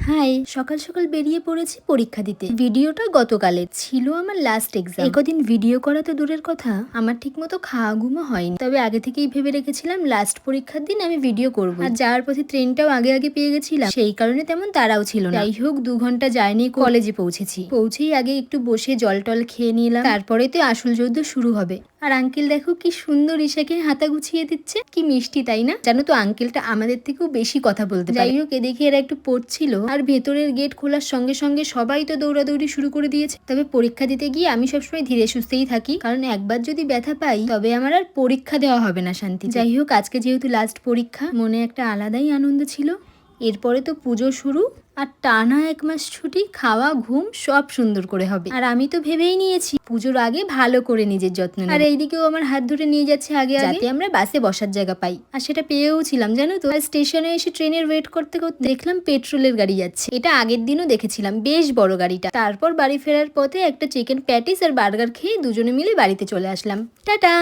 High, সকাল সকাল বেরিয়ে পড়েছি পরীক্ষা দিতে। ভিডিওটা গতকালের ছিল, আমার লাস্ট এক্সাম। একদিন ভিডিও করা তো দূরের কথা, আমার ঠিক মতো খাওয়া ঘুমও হয়নি। তবে আগে থেকেই ভেবে রেখেছিলাম লাস্ট পরীক্ষার দিন আমি ভিডিও করবো। আর যাওয়ার পথে ট্রেনটাও আগে আগে পেয়ে গেছিলাম, সেই কারণে তেমন তাড়াও ছিল না। যাই হোক, 2 ঘন্টা জার্নি কলেজে পৌঁছেছি। পৌঁছেই আগে একটু বসে জল টল খেয়ে নিলাম, তারপরে তো আসল যুদ্ধ শুরু হবে। আর আঙ্কেল দেখো কি সুন্দর ঈশাকে হাতা গুছিয়ে দিচ্ছে, কি মিষ্টি তাই না? জানো তো আঙ্কেলটা আমাদের থেকেও বেশি কথা বলতে পারে। যাই হোক, এদিকে এরা একটু পড়ছিল, আর ভেতরের গেট খোলার সঙ্গে সঙ্গে সবাই তো দৌড়াদৌড়ি শুরু করে দিয়েছে। তবে পরীক্ষা দিতে গিয়ে আমি সবসময় ধীরে সুস্থেই থাকি, কারণ একবার যদি ব্যথা পাই তবে আমার আর পরীক্ষা দেওয়া হবে না শান্তি। যাই হোক, আজকে যেহেতু লাস্ট পরীক্ষা, মনে একটা আলাদাই আনন্দ ছিল। এরপরে তো পুজো শুরু, আর টানা 1 মাস ছুটি, খাওয়া ঘুম সব সুন্দর করে হবে। আর আমি তো ভেবেই নিয়েছি পুজোর আগে ভালো করে নিজের যত্ন নেব। আর এইদিকেও আমার হাত ধরে নিয়ে যাচ্ছে আগে, যাতে আমরা বাসে বসার জায়গা পাই। আর সেটা পেয়েও ছিলাম জানো তো। আর স্টেশনে এসে ট্রেনের ওয়েট করতে করতে দেখলাম পেট্রোলের গাড়ি যাচ্ছে। এটা আগের দিনও দেখেছিলাম, বেশ বড় গাড়িটা। তারপর বাড়ি ফেরার পথে একটা চিকেন প্যাটিস আর বার্গার খেয়ে দুজনে মিলে বাড়িতে চলে আসলাম। টাটা।